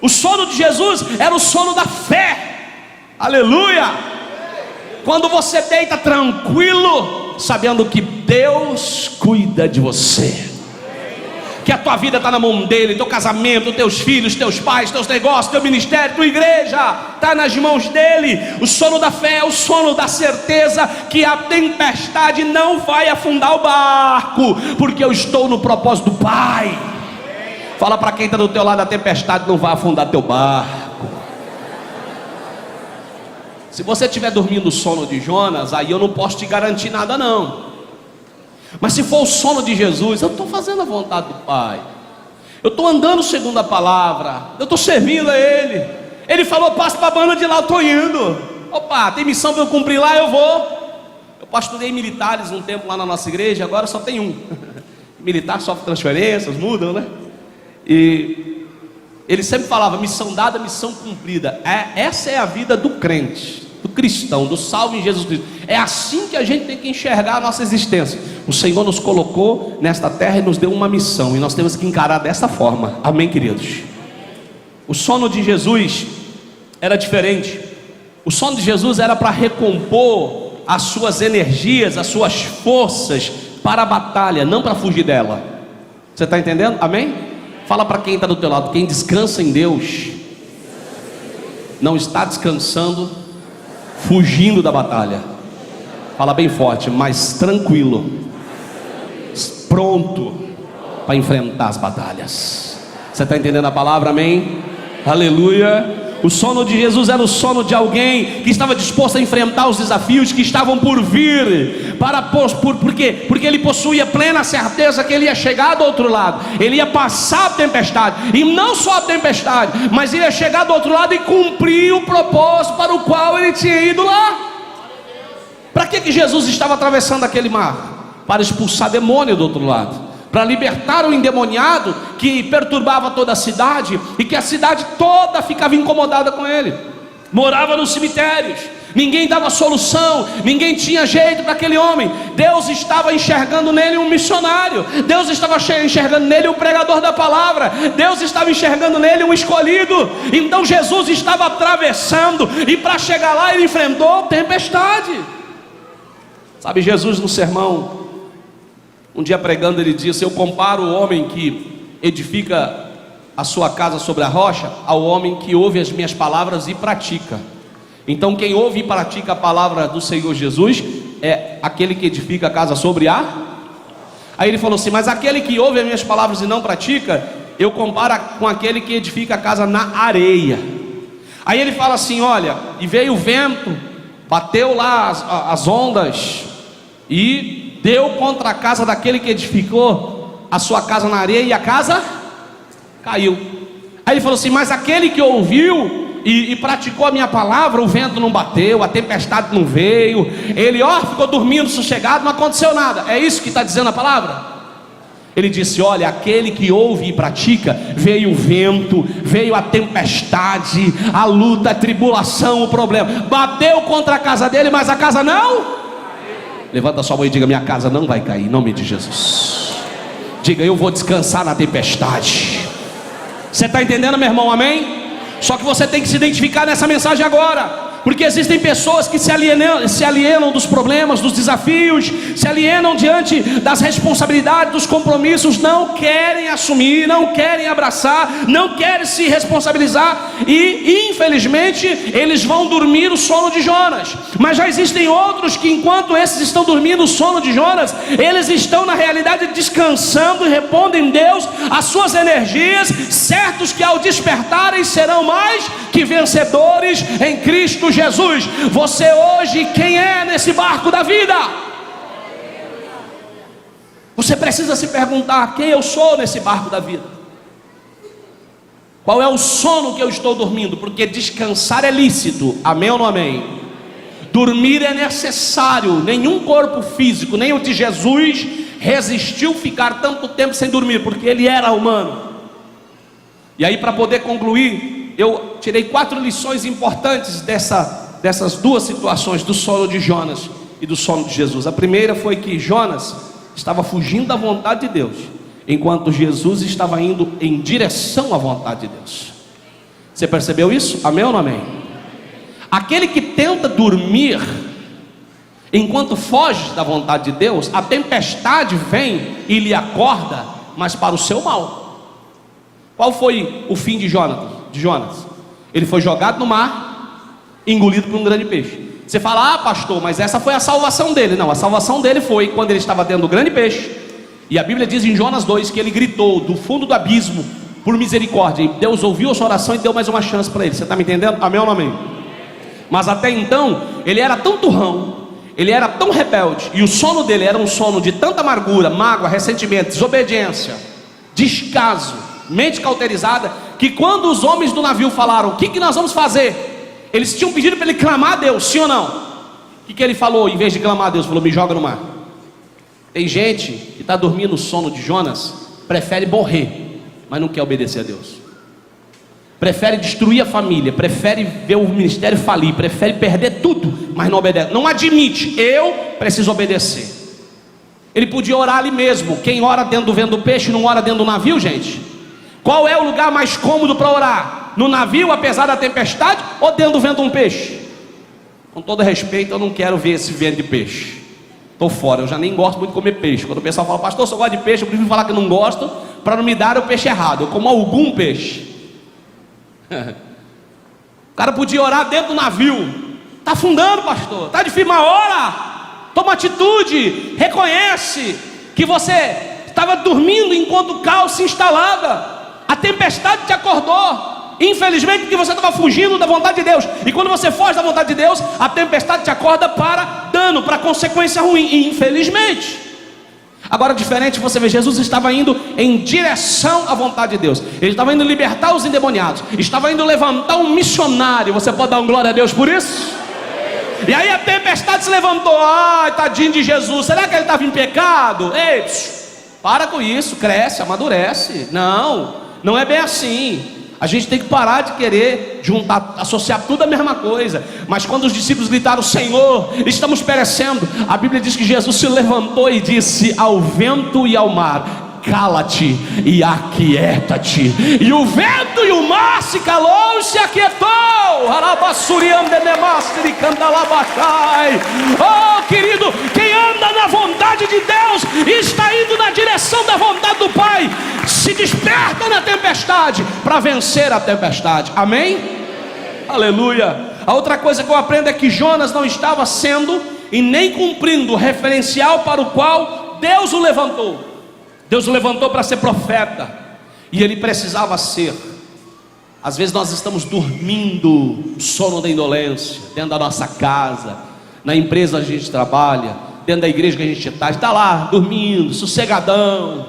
O sono de Jesus era o sono da fé. Aleluia. Quando você deita tranquilo, sabendo que Deus cuida de você, que a tua vida está na mão dele, teu casamento, teus filhos, teus pais, teus negócios, teu ministério, tua igreja, está nas mãos dele. O sono da fé é o sono da certeza que a tempestade não vai afundar o barco, porque eu estou no propósito do Pai. Fala para quem está do teu lado: a tempestade não vai afundar teu barco. Se você estiver dormindo o sono de Jonas, aí eu não posso te garantir nada não. Mas se for o sono de Jesus, eu estou fazendo a vontade do Pai, eu estou andando segundo a palavra, eu estou servindo a Ele. Ele falou: passa para a banda de lá, eu estou indo. Opa, tem missão para eu cumprir lá, eu vou. Eu pastorei militares um tempo lá na nossa igreja, agora só tem um. Militar sofre transferências, mudam, né? E ele sempre falava: missão dada, missão cumprida. Essa é a vida do crente, do cristão, do salvo em Jesus Cristo. É assim que a gente tem que enxergar a nossa existência. O Senhor nos colocou nesta terra e nos deu uma missão, e nós temos que encarar dessa forma. Amém, queridos? O sono de Jesus era diferente. O sono de Jesus era para recompor as suas energias, as suas forças para a batalha, não para fugir dela. Você está entendendo? Amém? Fala para quem está do teu lado: quem descansa em Deus não está descansando fugindo da batalha. Fala bem forte: mas tranquilo, pronto para enfrentar as batalhas. Você está entendendo a palavra? Amém? Aleluia. O sono de Jesus era o sono de alguém que estava disposto a enfrentar os desafios que estavam por vir. Por quê? Porque ele possuía plena certeza que ele ia chegar do outro lado, ele ia passar a tempestade, e não só a tempestade, mas ele ia chegar do outro lado e cumprir o propósito para o qual ele tinha ido lá. Para que Jesus estava atravessando aquele mar? Para expulsar demônio do outro lado, para libertar o endemoniado que perturbava toda a cidade, e que a cidade toda ficava incomodada com ele. Morava nos cemitérios, ninguém dava solução, ninguém tinha jeito para aquele homem. Deus estava enxergando nele um missionário, Deus estava enxergando nele um pregador da palavra, Deus estava enxergando nele um escolhido. Então Jesus estava atravessando, e para chegar lá ele enfrentou tempestade. Sabe, Jesus no sermão, um dia pregando, ele disse: eu comparo o homem que edifica a sua casa sobre a rocha ao homem que ouve as minhas palavras e pratica. Então quem ouve e pratica a palavra do Senhor Jesus é aquele que edifica a casa sobre a... Aí ele falou assim: mas aquele que ouve as minhas palavras e não pratica, eu comparo com aquele que edifica a casa na areia. Aí ele fala assim: olha, e veio o vento, bateu lá as ondas e deu contra a casa daquele que edificou a sua casa na areia, e a casa caiu. Aí ele falou assim: mas aquele que ouviu e praticou a minha palavra, o vento não bateu, a tempestade não veio, ele ficou dormindo sossegado, não aconteceu nada. É isso que está dizendo a palavra? Ele disse: olha, aquele que ouve e pratica, veio o vento, veio a tempestade, a luta, a tribulação, o problema, bateu contra a casa dele, mas a casa não. Levanta sua mão e diga: minha casa não vai cair, em nome de Jesus. Diga: eu vou descansar na tempestade. Você está entendendo, meu irmão? Amém? Só que você tem que se identificar nessa mensagem agora, porque existem pessoas que se alienam dos problemas, dos desafios, se alienam diante das responsabilidades, dos compromissos, não querem assumir, não querem abraçar, não querem se responsabilizar, e infelizmente eles vão dormir o sono de Jonas. Mas já existem outros que, enquanto esses estão dormindo o sono de Jonas, eles estão na realidade descansando e repondo em Deus as suas energias, certos que ao despertarem serão mais que vencedores em Cristo Jesus. Você hoje, quem é nesse barco da vida? Você precisa se perguntar: quem eu sou nesse barco da vida? Qual é o sono que eu estou dormindo? Porque descansar é lícito, amém ou não amém? Dormir é necessário. Nenhum corpo físico, nem o de Jesus, resistiu ficar tanto tempo sem dormir, porque ele era humano. E aí, para poder concluir, eu tirei 4 lições importantes dessas duas situações, do sono de Jonas e do sono de Jesus. A primeira foi que Jonas estava fugindo da vontade de Deus, enquanto Jesus estava indo em direção à vontade de Deus. Você percebeu isso? Amém ou não amém? Aquele que tenta dormir enquanto foge da vontade de Deus, a tempestade vem e lhe acorda, mas para o seu mal. Qual foi o fim de Jonas? Ele foi jogado no mar, engolido por um grande peixe. Você fala: ah, pastor, mas essa foi a salvação dele. Não, a salvação dele foi quando ele estava dentro do grande peixe, e a Bíblia diz em Jonas 2 que ele gritou do fundo do abismo por misericórdia, e Deus ouviu a sua oração e deu mais uma chance para ele. Você está me entendendo? Amém ou não amém? Mas até então ele era tão turrão, ele era tão rebelde, e o sono dele era um sono de tanta amargura, mágoa, ressentimento, desobediência, descaso, mente cauterizada, que quando os homens do navio falaram: o que nós vamos fazer? Eles tinham pedido para ele clamar a Deus, sim ou não? O que ele falou? Em vez de clamar a Deus, falou: me joga no mar. Tem gente que está dormindo o sono de Jonas, prefere morrer, mas não quer obedecer a Deus, prefere destruir a família, prefere ver o ministério falir, prefere perder tudo, mas não obedece, não admite: eu preciso obedecer. Ele podia orar ali mesmo. Quem ora dentro do vento do peixe não ora dentro do navio, gente? Qual é o lugar mais cômodo para orar? No navio, apesar da tempestade, ou dentro do vento de um peixe? Com todo respeito, eu não quero ver esse vento de peixe. Estou fora, eu já nem gosto muito de comer peixe. Quando o pessoal fala: pastor, eu só gosto de peixe, eu prefiro falar que não gosto, para não me dar o peixe errado. Eu como algum peixe. O cara podia orar dentro do navio. Está afundando, pastor, está difícil, mas ora, toma atitude, reconhece que você estava dormindo enquanto o caos se instalava. A tempestade te acordou, infelizmente, porque você estava fugindo da vontade de Deus. E quando você foge da vontade de Deus, a tempestade te acorda para dano, para consequência ruim, infelizmente. Agora, diferente, você vê, Jesus estava indo em direção à vontade de Deus. Ele estava indo libertar os endemoniados, estava indo levantar um missionário. Você pode dar um glória a Deus por isso? E aí a tempestade se levantou. Ai, tadinho de Jesus, será que ele estava em pecado? Ei, para com isso, cresce, amadurece. Não é bem assim. A gente tem que parar de querer juntar, associar tudo a mesma coisa. Mas quando os discípulos gritaram: Senhor, estamos perecendo, a Bíblia diz que Jesus se levantou e disse ao vento e ao mar: cala-te e aquieta-te. E o vento e o mar se calou e se aquietou. Oh, querido, quem anda na vontade de Deus e está indo na direção da vontade do Pai, se desperta na tempestade para vencer a tempestade. Amém? Aleluia. A outra coisa que eu aprendo é que Jonas não estava sendo e nem cumprindo o referencial para o qual Deus o levantou. Deus o levantou para ser profeta, e ele precisava ser. Às vezes nós estamos dormindo o sono da indolência, dentro da nossa casa, na empresa onde a gente trabalha, dentro da igreja que a gente está lá dormindo, sossegadão.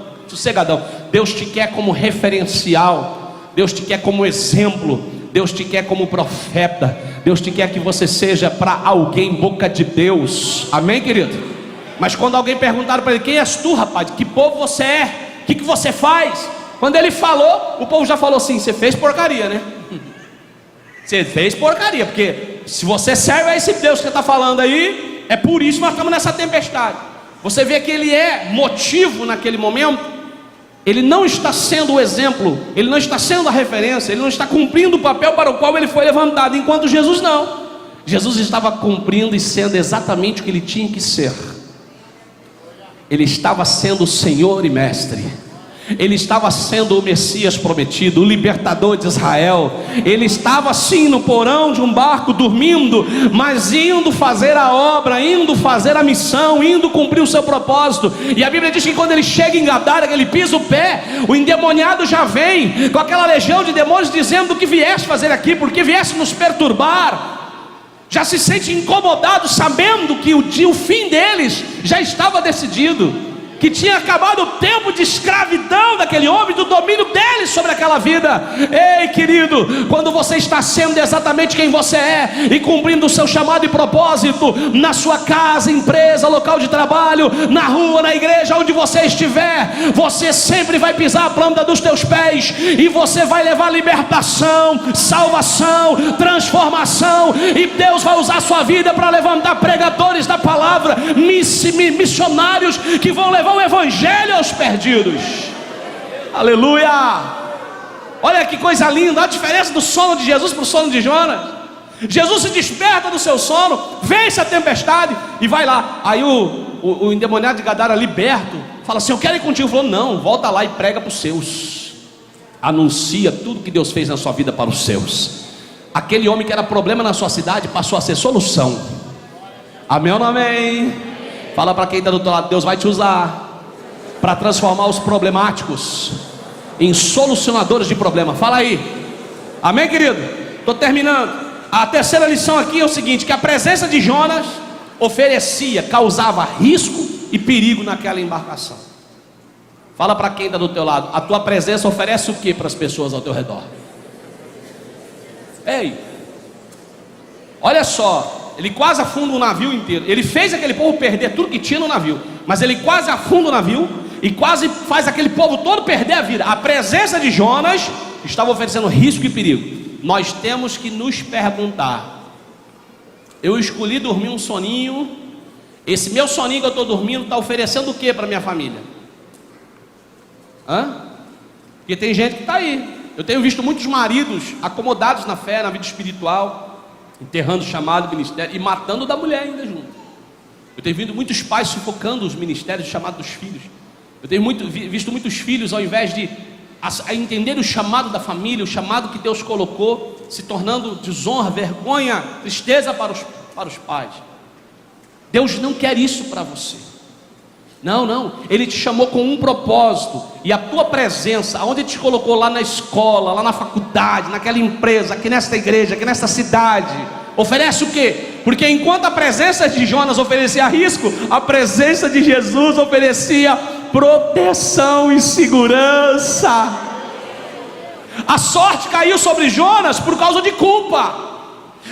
Deus te quer como referencial, Deus te quer como exemplo, Deus te quer como profeta, Deus te quer que você seja para alguém boca de Deus. Amém, querido? Mas quando alguém perguntar para ele: quem és tu, rapaz? De que povo você é? O que você faz? Quando ele falou, o povo já falou assim: você fez porcaria, né? Você fez porcaria, porque se você serve a esse Deus que você está falando aí, é por isso que nós estamos nessa tempestade. Você vê que ele é motivo naquele momento. Ele não está sendo o exemplo, ele não está sendo a referência, ele não está cumprindo o papel para o qual ele foi levantado, enquanto Jesus não. Jesus estava cumprindo e sendo exatamente o que ele tinha que ser. Ele estava sendo o Senhor e Mestre. Ele estava sendo o Messias prometido, o libertador de Israel. Ele estava sim no porão de um barco dormindo, mas indo fazer a obra, indo fazer a missão, indo cumprir o seu propósito. E a Bíblia diz que quando ele chega em Gadara, que ele pisa o pé, o endemoniado já vem com aquela legião de demônios dizendo: o que vieste fazer aqui? Porque vieste nos perturbar. Já se sente incomodado, sabendo que o fim deles já estava decidido, que tinha acabado o tempo de escravidão daquele homem, do domínio dele sobre aquela vida. Ei, querido, quando você está sendo exatamente quem você é e cumprindo o seu chamado e propósito, na sua casa, empresa, local de trabalho, na rua, na igreja, onde você estiver, você sempre vai pisar a planta dos teus pés e você vai levar libertação, salvação, transformação, e Deus vai usar a sua vida para levantar pregadores da palavra, missionários que vão levar o evangelho aos perdidos. Aleluia! Olha que coisa linda, a diferença do sono de Jesus para o sono de Jonas. Jesus se desperta do seu sono, vence a tempestade e vai lá. Aí o endemoniado de Gadara, liberto, fala assim: eu quero ir contigo. Falou: não, volta lá e prega para os seus, anuncia tudo que Deus fez na sua vida para os seus. Aquele homem que era problema na sua cidade passou a ser solução. Amém ou não amém? Fala para quem está do outro lado: Deus vai te usar para transformar os problemáticos em solucionadores de problema. Fala aí. Amém, querido? Estou terminando. A terceira lição aqui é o seguinte: que a presença de Jonas causava risco e perigo naquela embarcação. Fala para quem está do teu lado: a tua presença oferece o que para as pessoas ao teu redor? Ei, olha só. Ele quase afunda o navio inteiro. Ele fez aquele povo perder tudo que tinha no navio, mas ele quase afunda o navio e quase faz aquele povo todo perder a vida. A presença de Jonas estava oferecendo risco e perigo. Nós temos que nos perguntar: eu escolhi dormir um soninho, esse meu soninho que eu estou dormindo está oferecendo o que para minha família? Porque tem gente que está aí. Eu tenho visto muitos maridos acomodados na fé, na vida espiritual, enterrando o chamado ministério e matando da mulher ainda junto. Eu tenho visto muitos pais sufocando os ministérios, o chamado dos filhos. Eu tenho visto muitos filhos, ao invés de entender o chamado da família, o chamado que Deus colocou, se tornando desonra, vergonha, tristeza para os pais. Deus não quer isso para você. Não, Ele te chamou com um propósito, e a tua presença, aonde Ele te colocou, lá na escola, lá na faculdade, naquela empresa, aqui nesta igreja, aqui nesta cidade, oferece o quê? Porque enquanto a presença de Jonas oferecia risco, a presença de Jesus oferecia proteção e segurança. A sorte caiu sobre Jonas por causa de culpa,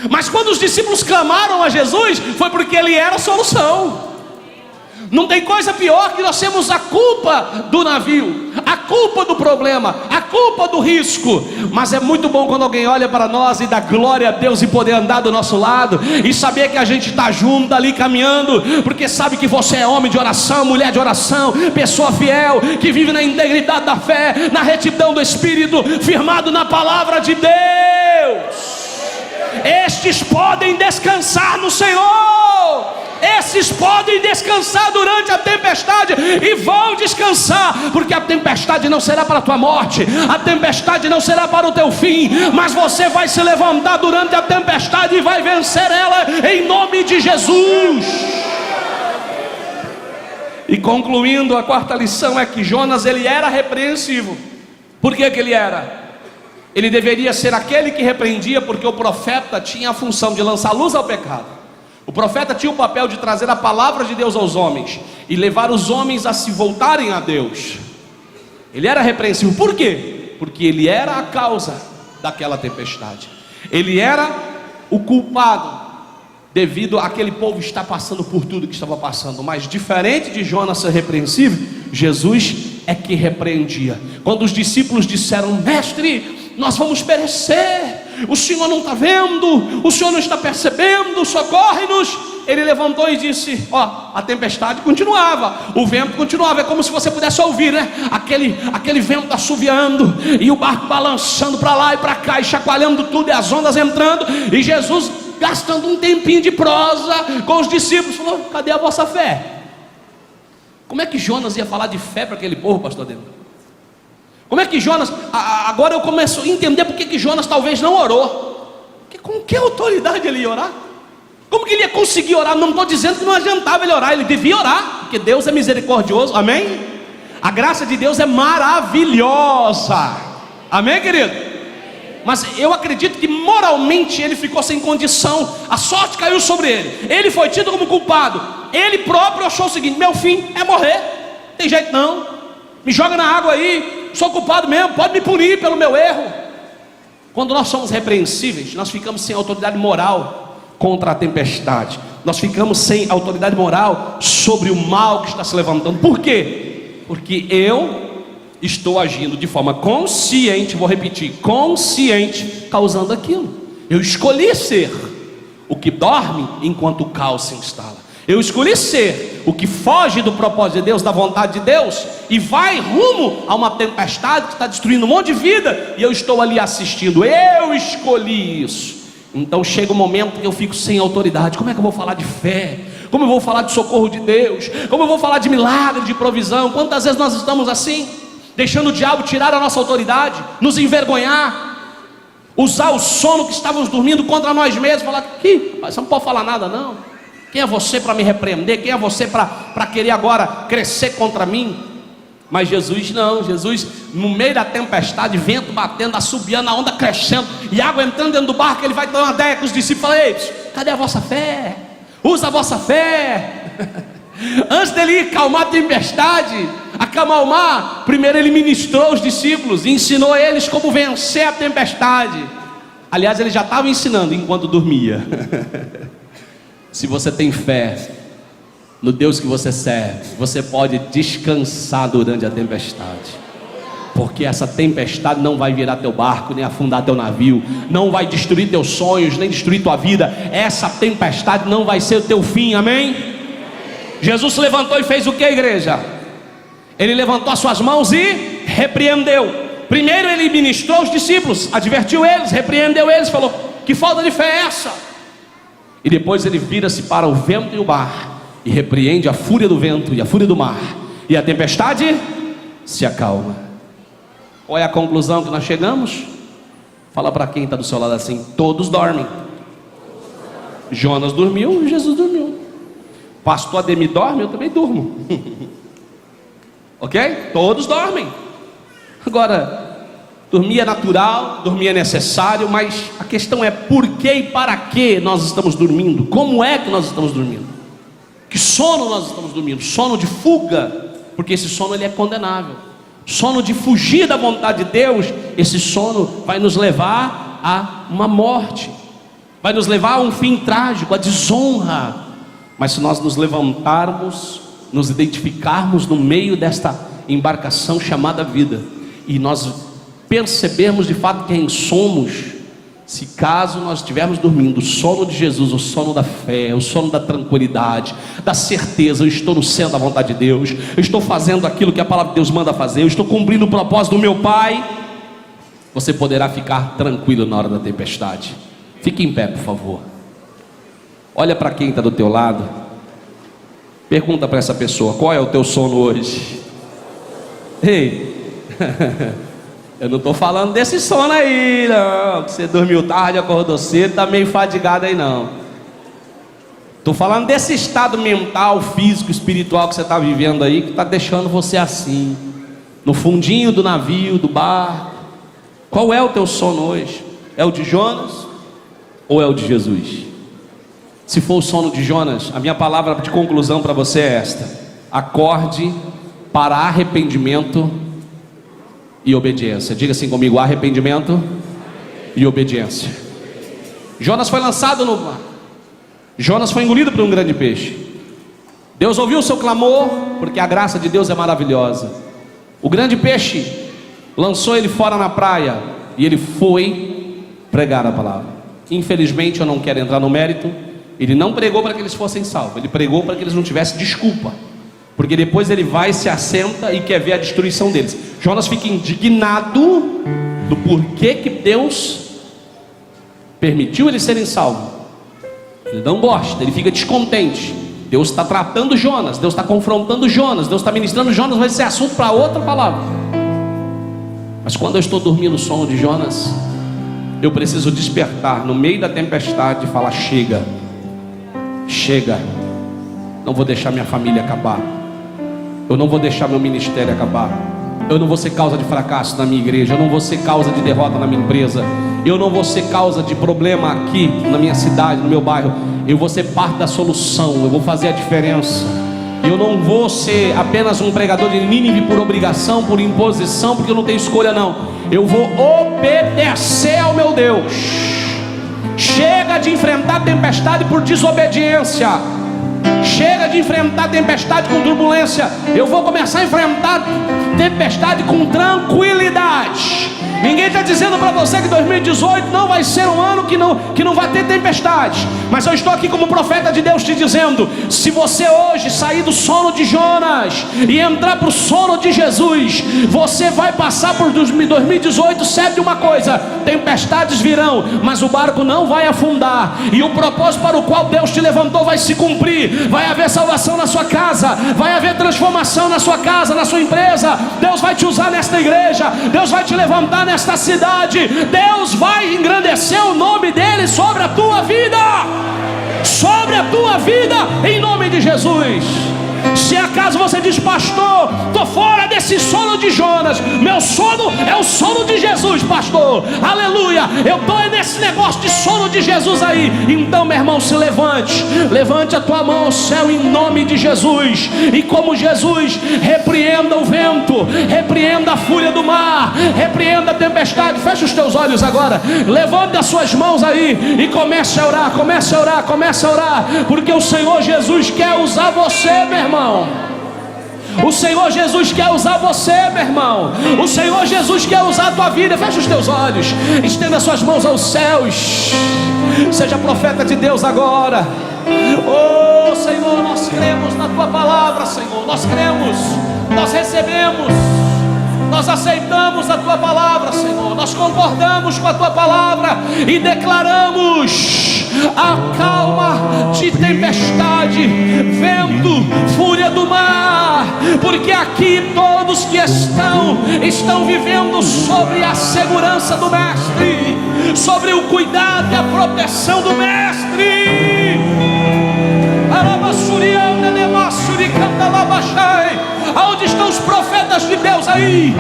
mas quando os discípulos clamaram a Jesus, foi porque Ele era a solução. Não tem coisa pior que nós termos a culpa do navio, a culpa do problema, a culpa do risco. Mas é muito bom quando alguém olha para nós e dá glória a Deus e poder andar do nosso lado e saber que a gente está junto ali caminhando, porque sabe que você é homem de oração, mulher de oração, pessoa fiel, que vive na integridade da fé, na retidão do Espírito, firmado na palavra de Deus. Estes podem descansar no Senhor. Esses podem descansar durante a tempestade, e vão descansar, porque a tempestade não será para a tua morte, a tempestade não será para o teu fim, mas você vai se levantar durante a tempestade e vai vencer ela em nome de Jesus. E concluindo, a quarta lição é que Jonas, ele era repreensivo. Por que ele era? Ele deveria ser aquele que repreendia, porque o profeta tinha a função de lançar luz ao pecado. O profeta tinha o papel de trazer a palavra de Deus aos homens e levar os homens a se voltarem a Deus. Ele era repreensivo. Por quê? Porque ele era a causa daquela tempestade. Ele era o culpado, devido àquele povo estar passando por tudo que estava passando. Mas diferente de Jonas ser repreensivo, Jesus é que repreendia. Quando os discípulos disseram: mestre, nós vamos perecer, o Senhor não está vendo, o Senhor não está percebendo, socorre-nos. Ele levantou e disse: ó, a tempestade continuava, o vento continuava. É como se você pudesse ouvir, né? Aquele vento assoviando e o barco balançando para lá e para cá e chacoalhando tudo e as ondas entrando, e Jesus gastando um tempinho de prosa com os discípulos, falou: cadê a vossa fé? Como é que Jonas ia falar de fé para aquele povo, pastor Ademir? Como é que Jonas, agora eu começo a entender porque que Jonas talvez não orou. Com que autoridade ele ia orar? Como que ele ia conseguir orar? Não estou dizendo que não adiantava ele orar, ele devia orar, porque Deus é misericordioso, amém? A graça de Deus é maravilhosa, amém, querido? Mas eu acredito que moralmente ele ficou sem condição, a sorte caiu sobre ele, ele foi tido como culpado, ele próprio achou o seguinte: meu fim é morrer, não tem jeito não, me joga na água aí, sou culpado mesmo, pode me punir pelo meu erro. Quando nós somos repreensíveis, nós ficamos sem autoridade moral contra a tempestade, nós ficamos sem autoridade moral sobre o mal que está se levantando. Por quê? Porque eu estou agindo de forma consciente, vou repetir, consciente, causando aquilo. Eu escolhi ser o que dorme enquanto o caos se instala. Eu escolhi ser o que foge do propósito de Deus, da vontade de Deus, e vai rumo a uma tempestade que está destruindo um monte de vida, e eu estou ali assistindo. Eu escolhi isso. Então chega um momento que eu fico sem autoridade. Como é que eu vou falar de fé? Como eu vou falar de socorro de Deus? Como eu vou falar de milagre, de provisão? Quantas vezes nós estamos assim, deixando o diabo tirar a nossa autoridade, nos envergonhar, usar o sono que estávamos dormindo contra nós mesmos, falar: que você não pode falar nada não. Quem é você para me repreender? Quem é você para querer agora crescer contra mim? Mas Jesus não, Jesus no meio da tempestade, vento batendo, assobiando, a onda crescendo e água entrando dentro do barco, ele vai dar uma ideia com os discípulos: ei, cadê a vossa fé? Usa a vossa fé. Antes dele acalmar a tempestade, acalmar o mar, primeiro ele ministrou os discípulos, ensinou eles como vencer a tempestade. Aliás, ele já estava ensinando enquanto dormia. Se você tem fé no Deus que você serve, você pode descansar durante a tempestade, porque essa tempestade não vai virar teu barco, nem afundar teu navio, não vai destruir teus sonhos, nem destruir tua vida. Essa tempestade não vai ser o teu fim, amém? Jesus se levantou e fez o que, igreja? Ele levantou as suas mãos e repreendeu. Primeiro ele ministrou os discípulos, advertiu eles, repreendeu eles, falou: que falta de fé é essa? E depois ele vira-se para o vento e o mar e repreende a fúria do vento e a fúria do mar, e a tempestade se acalma. Qual é a conclusão que nós chegamos? Fala para quem está do seu lado assim: todos dormem. Jonas dormiu, Jesus dormiu. Pastor Ademir dorme, eu também durmo. Ok? Todos dormem. Agora, dormir é natural, dormir é necessário, mas a questão é por que e para que nós estamos dormindo? Como é que nós estamos dormindo? Que sono nós estamos dormindo? Sono de fuga, porque esse sono ele é condenável. Sono de fugir da vontade de Deus, esse sono vai nos levar a uma morte, vai nos levar a um fim trágico, a desonra. Mas se nós nos levantarmos, nos identificarmos no meio desta embarcação chamada vida, e nós percebermos de fato quem somos, se caso nós estivermos dormindo, o sono de Jesus, o sono da fé, o sono da tranquilidade, da certeza: eu estou no centro da vontade de Deus, eu estou fazendo aquilo que a palavra de Deus manda fazer, eu estou cumprindo o propósito do meu Pai, você poderá ficar tranquilo na hora da tempestade. Fique em pé, por favor. Olha para quem está do teu lado, pergunta para essa pessoa: qual é o teu sono hoje? Ei, eu não estou falando desse sono aí não, que você dormiu tarde, acordou cedo, está meio fadigado aí não. Estou falando desse estado mental, físico, espiritual que você está vivendo aí, que está deixando você assim, no fundinho do navio, do barco. Qual é o teu sono hoje? É o de Jonas ou é o de Jesus? Se for o sono de Jonas, a minha palavra de conclusão para você é esta: acorde para arrependimento e obediência. Diga assim comigo: arrependimento e obediência. Jonas foi lançado no mar, Jonas foi engolido por um grande peixe. Deus ouviu o seu clamor, porque a graça de Deus é maravilhosa. O grande peixe lançou ele fora na praia e ele foi pregar a palavra. Infelizmente, eu não quero entrar no mérito. Ele não pregou para que eles fossem salvos, ele pregou para que eles não tivessem desculpa, porque depois ele vai, se assenta e quer ver a destruição deles. Jonas fica indignado do porquê que Deus permitiu eles serem salvos. Ele não gosta, ele fica descontente. Deus está tratando Jonas, Deus está confrontando Jonas, Deus está ministrando Jonas, mas esse é assunto para outra palavra. Mas quando eu estou dormindo o sono de Jonas, eu preciso despertar no meio da tempestade e falar: chega, chega, não vou deixar minha família acabar, eu não vou deixar meu ministério acabar, eu não vou ser causa de fracasso na minha igreja, eu não vou ser causa de derrota na minha empresa, eu não vou ser causa de problema aqui na minha cidade, no meu bairro. Eu vou ser parte da solução, eu vou fazer a diferença. Eu não vou ser apenas um pregador de Nínive por obrigação, por imposição, porque eu não tenho escolha não. Eu vou obedecer ao meu Deus. Chega de enfrentar a tempestade por desobediência. Chega de enfrentar a tempestade com turbulência. Eu vou começar a enfrentar tempestade com tranquilidade. Ninguém está dizendo para você que 2018 não vai ser um ano que não vai ter tempestade. Mas eu estou aqui como profeta de Deus te dizendo: se você hoje sair do sono de Jonas e entrar para o sono de Jesus, você vai passar por 2018, sabe de uma coisa: tempestades virão, mas o barco não vai afundar. E o propósito para o qual Deus te levantou vai se cumprir. Vai haver salvação na sua casa, vai haver transformação na sua casa, na sua empresa. Deus vai te usar nesta igreja, Deus vai te levantar nesta cidade, Deus vai engrandecer o nome dele sobre a tua vida, sobre a tua vida, em nome de Jesus. Se acaso você diz: pastor, estou fora desse sono de Jonas, meu sono é o sono de Jesus, pastor, aleluia, eu estou nesse negócio de sono de Jesus aí. Então, meu irmão, se levante, levante a tua mão ao céu em nome de Jesus, e como Jesus, repreenda o vento, repreenda a fúria do mar, repreenda a tempestade. Feche os teus olhos agora, levante as suas mãos aí e comece a orar, comece a orar, comece a orar, porque o Senhor Jesus quer usar você, meu irmão. O Senhor Jesus quer usar você, meu irmão. O Senhor Jesus quer usar a tua vida. Fecha os teus olhos, estenda as suas mãos aos céus. Seja profeta de Deus agora. Oh Senhor, nós cremos na tua palavra, Senhor. Nós cremos, nós recebemos, nós aceitamos a tua palavra, Senhor. Nós concordamos com a tua palavra e declaramos a calma de tempestade, vento, fúria do mar, porque aqui todos que estão vivendo sobre a segurança do Mestre, sobre o cuidado e a proteção do Mestre. Aonde estão os profetas de Deus aí?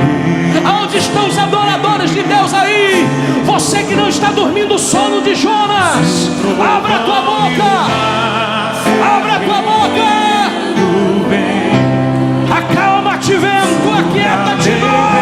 Aonde estão os adoradores de Deus aí? Você que não está dormindo o sono de Jonas, abra a tua boca, abra a tua boca. Acalma-te, vento, aquieta-te, mar.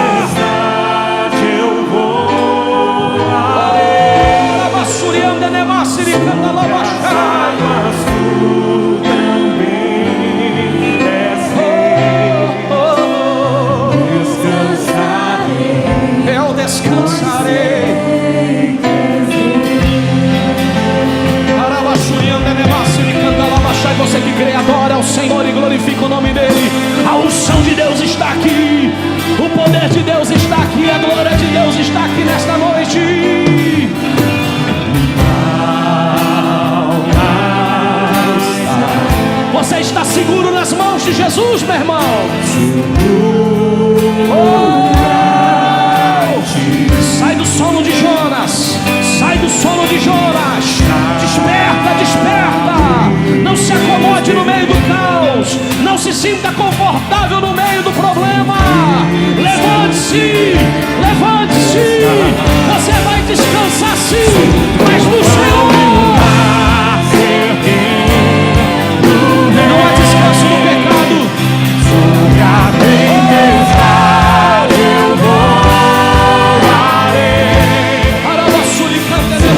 Você que crê, adora ao Senhor e glorifica o nome dele. A unção de Deus está aqui, o poder de Deus está aqui, a glória de Deus está aqui nesta noite. Você está seguro nas mãos de Jesus, meu irmão. Sai do sono de Jonas, sai do sono de Jonas. Desperta, desperta. Não se acomode no meio do caos, não se sinta confortável no meio do problema. Levante-se, levante-se. Você vai descansar sim, mas no Senhor. Não há descanso no pecado. Sobre a tempestade eu voarei. Para a sua canta de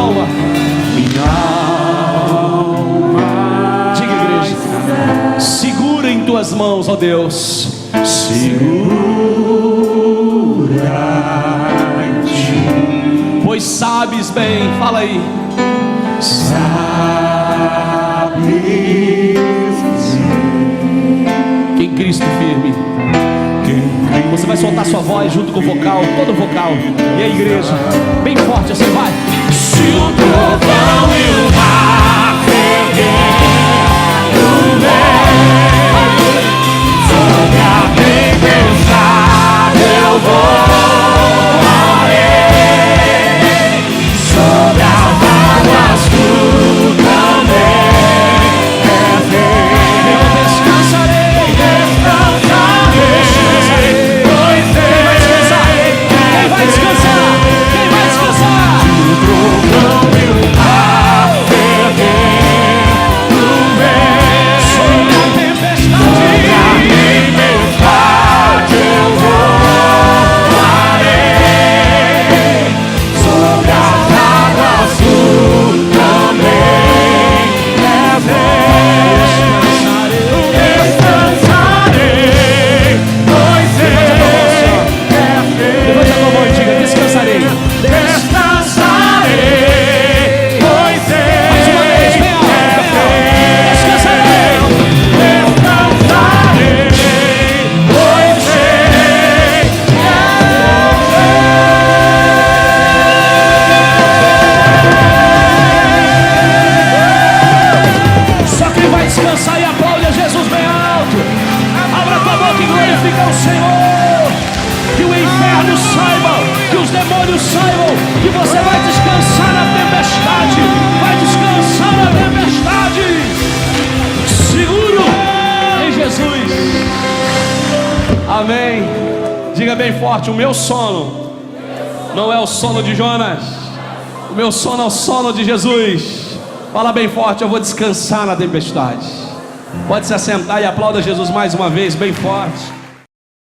alma. Diga, igreja. Segura em tuas mãos, ó Deus. Segura-te, pois sabes bem. Fala aí. Sabes que em Cristo firme. Você vai soltar sua voz junto com o vocal, todo o vocal. E a igreja, bem forte assim, vai. Se o trovão e o mar fervendo vem, sobre a tempestade eu voarei, sobre as águas tu também és rei. Eu descansarei, pois Quem vai descansar? Quem vai descansar? Se o trovão e o mar fervendo vem, sobre a tempestade eu voarei, sobre as águas tu também és rei. Descansarei, pois levanta a tua mão e diga: descansarei. Descansarei, pois mais uma vez, bem alto, bem alto. Descansarei. Descansarei, pois só quem vai descansar e aplaude a Jesus bem alto. Abra tua boca e glorifica o Senhor. Que o inferno saiba, que os demônios saibam que você vai descansar na tempestade. Vai descansar na tempestade. Seguro em Jesus. Amém. Diga bem forte: o meu sono não é o sono de Jonas. O meu sono é o sono de Jesus. Fala bem forte: eu vou descansar na tempestade. Pode se assentar e aplauda Jesus mais uma vez, bem forte.